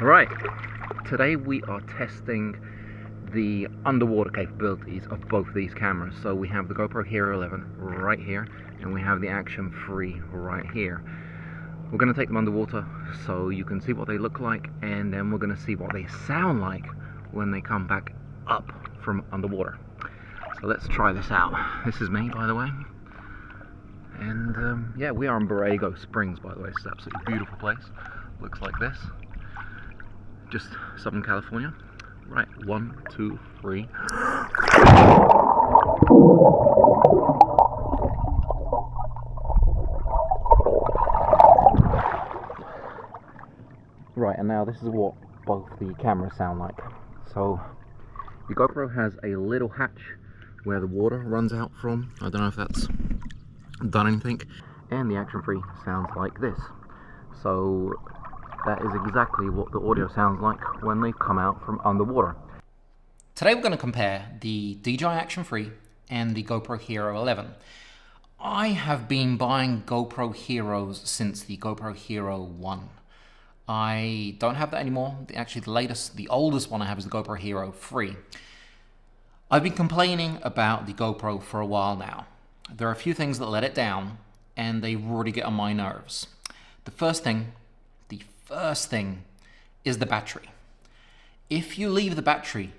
Right, today we are testing the underwater capabilities of both these cameras. So we have the GoPro Hero 11 right here, and we have the Action 3 right here. We're going to take them underwater so you can see what they look like, and then we're going to see what they sound like when they come back up from underwater. So let's try this out. This is me, by the way. And yeah, we are in Borrego Springs, by the way. It's an absolutely beautiful place. Looks like this. Just Southern California. Right, 1, 2, 3. Right, and now this is what both the cameras sound like. So the GoPro has a little hatch where the water runs out from. I don't know if that's done anything. And the Action 3 sounds like this. So that is exactly what the audio sounds like when they come out from underwater. Today we're going to compare the DJI Action 3 and the GoPro Hero 11. I have been buying GoPro Heroes since the GoPro Hero 1. I don't have that anymore. Actually, the oldest one I have is the GoPro Hero 3. I've been complaining about the GoPro for a while now. There are a few things that let it down, and they really get on my nerves. The first thing is the battery. If you leave the battery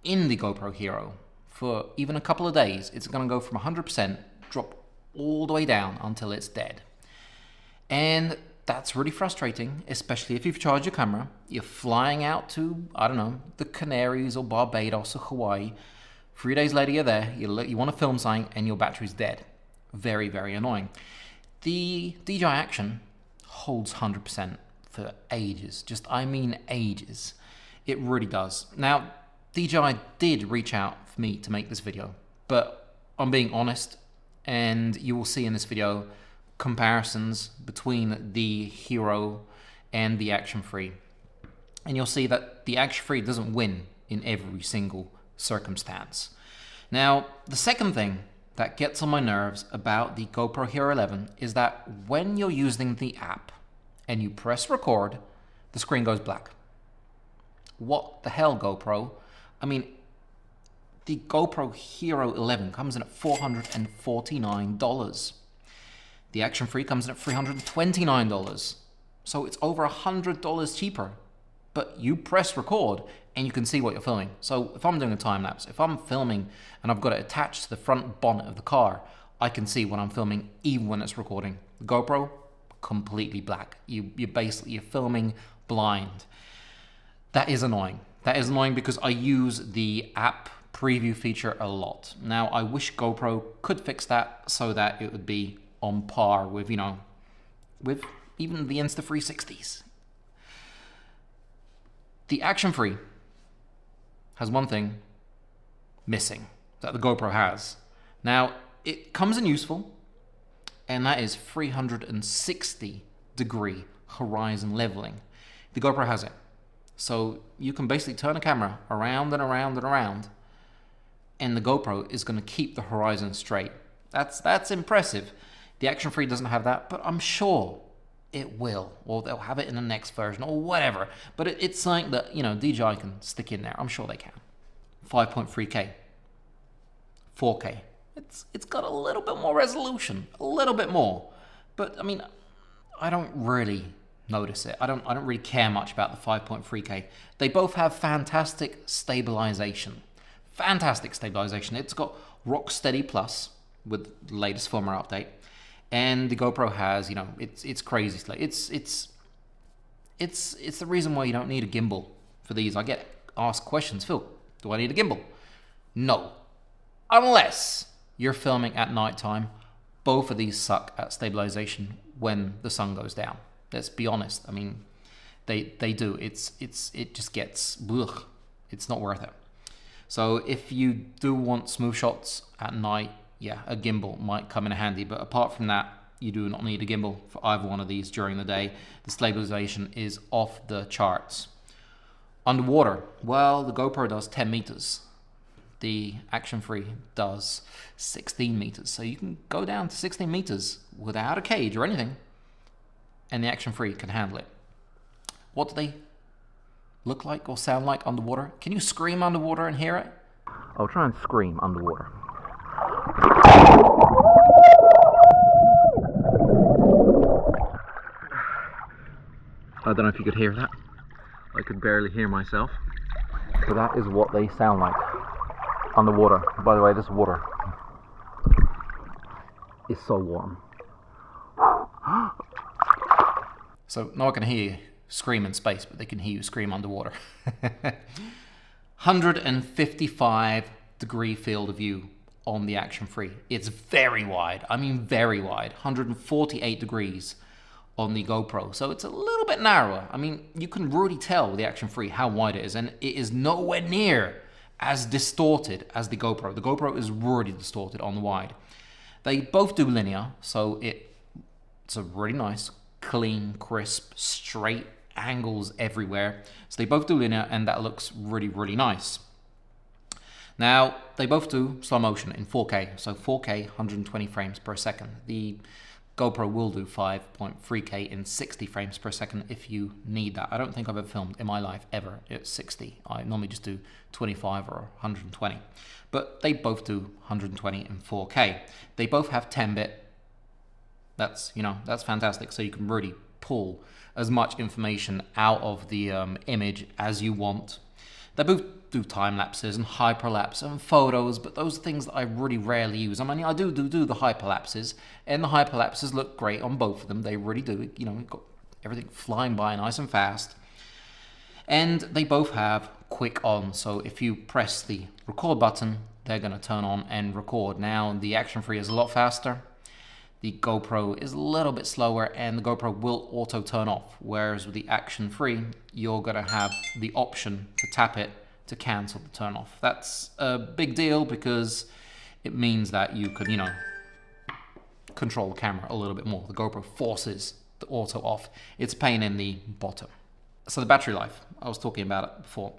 in the GoPro Hero for even a couple of days, it's going to go from 100%, drop all the way down until it's dead. And that's really frustrating, especially if you've charged your camera, you're flying out to, I don't know, the Canaries or Barbados or Hawaii. 3 days later you're there, you want to film something and your battery's dead. Very, very annoying. The DJI Action holds 100% for ages. I mean ages. It really does. Now, DJI did reach out for me to make this video, but I'm being honest, and you will see in this video comparisons between the Hero and the Action 3. And you'll see that the Action 3 doesn't win in every single circumstance. Now, the second thing that gets on my nerves about the GoPro Hero 11 is that when you're using the app and you press record, the screen goes black. What the hell, GoPro? I mean, the GoPro Hero 11 comes in at $449. The Action 3 comes in at $329. So it's over $100 cheaper. But you press record and you can see what you're filming. So if I'm doing a time lapse, if I'm filming and I've got it attached to the front bonnet of the car, I can see what I'm filming even when it's recording. The GoPro, completely black. You're filming blind. That is annoying. That is annoying because I use the app preview feature a lot. Now, I wish GoPro could fix that so that it would be on par with, with even the Insta360s. The Action 3 has one thing missing that the GoPro has. Now, it comes in useful, and that is 360-degree horizon leveling. The GoPro has it. So you can basically turn a camera around and around and around, and the GoPro is going to keep the horizon straight. That's impressive. The Action 3 doesn't have that, but I'm sure it will, or they'll have it in the next version, or whatever. But it's something that, DJI can stick in there. I'm sure they can. 5.3K, 4K. It's got a little bit more resolution, a little bit more. But I mean, I don't really notice it. I don't really care much about the 5.3K. They both have fantastic stabilization. Fantastic stabilization. It's got Rocksteady Plus with the latest firmware update. And the GoPro has, it's crazy. It's the reason why you don't need a gimbal for these. I get asked questions, Phil, do I need a gimbal? No. Unless you're filming at nighttime. Both of these suck at stabilization when the sun goes down. Let's be honest. I mean, they do. It just gets, ugh. It's not worth it. So if you do want smooth shots at night, yeah, a gimbal might come in handy. But apart from that, you do not need a gimbal for either one of these during the day. The stabilization is off the charts. Underwater, well, the GoPro does 10 meters. The Action 3 does 16 meters. So you can go down to 16 meters without a cage or anything, and the Action 3 can handle it. What do they look like or sound like underwater? Can you scream underwater and hear it? I'll try and scream underwater. I don't know if you could hear that. I could barely hear myself. So that is what they sound like underwater. By the way, this water is so warm. So no one can hear you scream in space, but they can hear you scream underwater. 155-degree field of view on the Action 3. It's very wide. I mean very wide. 148 degrees on the GoPro. So it's a little bit narrower. I mean, you can really tell with the Action 3 how wide it is, and it is nowhere near as distorted as the GoPro. The GoPro is really distorted on the wide. They both do linear, so it's a really nice, clean, crisp, straight angles everywhere. So they both do linear, and that looks really, really nice. Now, they both do slow motion in 4K, so 4K, 120 frames per second. The GoPro will do 5.3K in 60 frames per second if you need that. I don't think I've ever filmed in my life ever at 60. I normally just do 25 or 120. But they both do 120 in 4K. They both have 10-bit. That's fantastic. So you can really pull as much information out of the image as you want. They both do time lapses and hyperlapse and photos, but those are things that I really rarely use. I mean, I do the hyperlapses, and the hyperlapses look great on both of them. They really do. You know, you've got everything flying by nice and fast. And they both have quick on, so if you press the record button, they're going to turn on and record. Now, the Action 3 is a lot faster. The GoPro is a little bit slower, and the GoPro will auto turn off, whereas with the Action 3, you're going to have the option to tap it to cancel the turn off. That's a big deal because it means that you could, control the camera a little bit more. The GoPro forces the auto off. It's a pain in the bottom. So the battery life, I was talking about it before.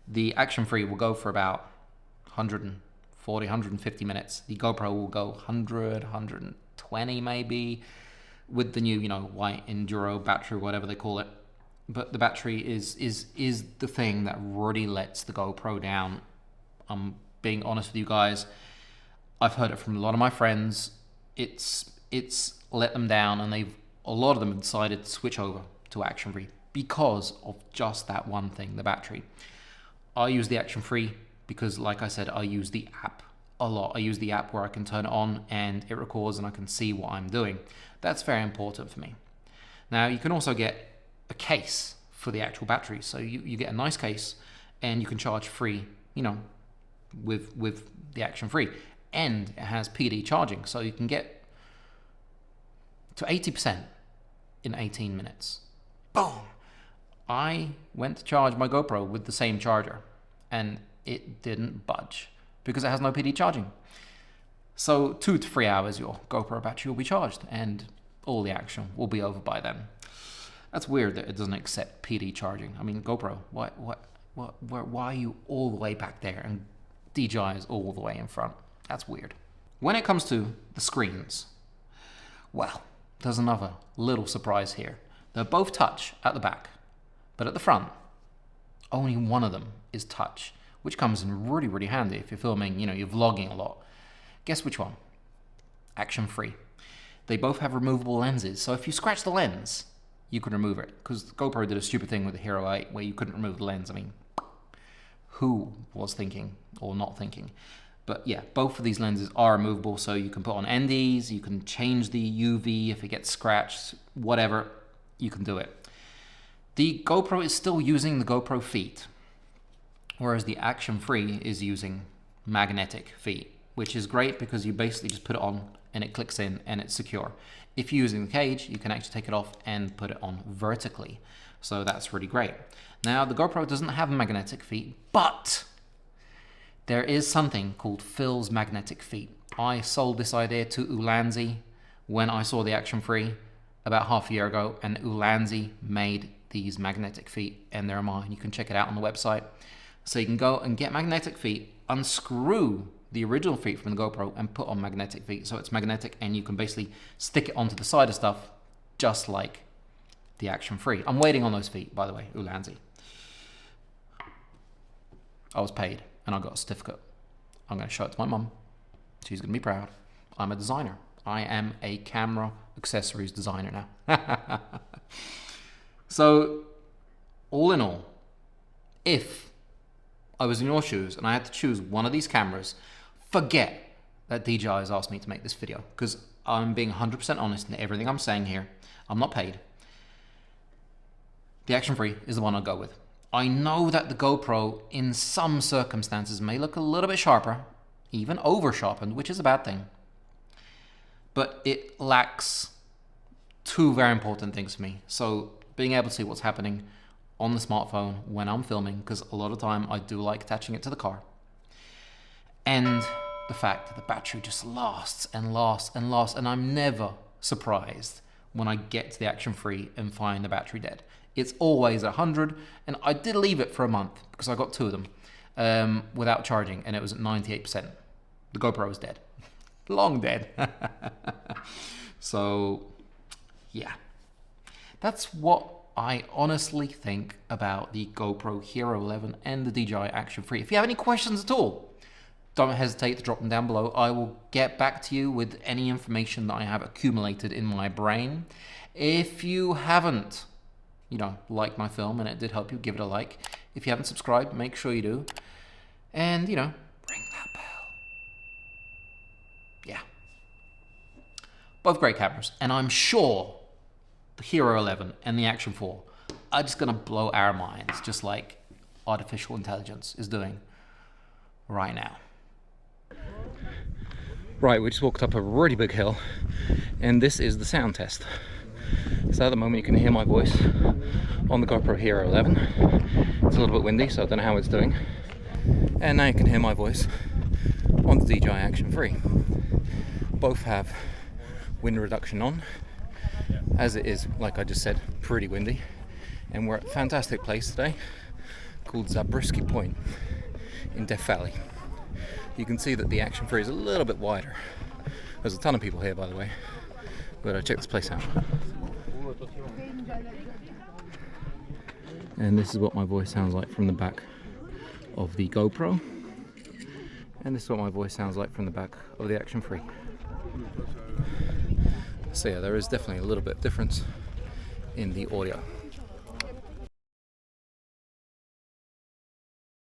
The Action 3 will go for about 140, 150 minutes. The GoPro will go 100, 120 maybe, with the new, white Enduro battery, whatever they call it. But the battery is the thing that really lets the GoPro down. I'm being honest with you guys. I've heard it from a lot of my friends. It's let them down, and a lot of them have decided to switch over to Action 3 because of just that one thing, the battery. I use the Action 3 because, like I said, I use the app a lot. I use the app where I can turn it on and it records and I can see what I'm doing. That's very important for me. Now, you can also get a case for the actual battery. So you get a nice case and you can charge free, with the Action 3. And it has PD charging, so you can get to 80% in 18 minutes. Boom! I went to charge my GoPro with the same charger and it didn't budge because it has no PD charging. So 2 to 3 hours your GoPro battery will be charged and all the action will be over by then. That's weird that it doesn't accept PD charging. I mean, GoPro, why are you all the way back there and DJI is all the way in front? That's weird. When it comes to the screens, well, there's another little surprise here. They're both touch at the back, but at the front, only one of them is touch, which comes in really, really handy if you're filming, you're vlogging a lot. Guess which one? Action 3. They both have removable lenses, so if you scratch the lens, you can remove it, because GoPro did a stupid thing with the Hero 8 where you couldn't remove the lens. I mean, who was thinking or not thinking? But yeah, both of these lenses are removable, so you can put on NDs, you can change the UV if it gets scratched, whatever, you can do it. The GoPro is still using the GoPro feet, whereas the Action 3 is using magnetic feet, which is great because you basically just put it on and it clicks in and it's secure. If you're using the cage, you can actually take it off and put it on vertically. So that's really great. Now, the GoPro doesn't have magnetic feet, but there is something called Phil's magnetic feet. I sold this idea to Ulanzi when I saw the Action 3 about half a year ago, and Ulanzi made these magnetic feet, and they're mine. You can check it out on the website. So you can go and get magnetic feet, unscrew the original feet from the GoPro and put on magnetic feet. So it's magnetic and you can basically stick it onto the side of stuff just like the Action 3. I'm waiting on those feet, by the way, Ulanzi. I was paid and I got a certificate. I'm going to show it to my mum. She's going to be proud. I'm a designer. I am a camera accessories designer now. So, all in all, if I was in your shoes and I had to choose one of these cameras, forget that DJI has asked me to make this video, because I'm being 100% honest in everything I'm saying here. I'm not paid. The Action 3 is the one I'll go with. I know that the GoPro, in some circumstances, may look a little bit sharper, even over-sharpened, which is a bad thing. But it lacks two very important things for me. So, being able to see what's happening on the smartphone when I'm filming, because a lot of time I do like attaching it to the car. And the fact that the battery just lasts and lasts and lasts, and I'm never surprised when I get to the Action 3 and find the battery dead. It's always 100, and I did leave it for a month because I got two of them without charging, and it was at 98%. The GoPro was dead. Long dead. So, yeah. That's what I honestly think about the GoPro Hero 11 and the DJI Action 3. If you have any questions at all, don't hesitate to drop them down below. I will get back to you with any information that I have accumulated in my brain. If you haven't, liked my film and it did help you, give it a like. If you haven't subscribed, make sure you do. And, ring that bell. Yeah. Both great cameras. And I'm sure the Hero 11 and the Action 4 are just going to blow our minds, just like artificial intelligence is doing right now. Right, we just walked up a really big hill, and this is the sound test. So at the moment you can hear my voice on the GoPro Hero 11. It's a little bit windy, so I don't know how it's doing. And now you can hear my voice on the DJI Action 3. Both have wind reduction on, as it is, like I just said, pretty windy. And we're at a fantastic place today called Zabriskie Point in Death Valley. You can see that the Action 3 is a little bit wider. There's a ton of people here, by the way. But check this place out. And this is what my voice sounds like from the back of the GoPro. And this is what my voice sounds like from the back of the Action 3. So yeah, there is definitely a little bit of difference in the audio.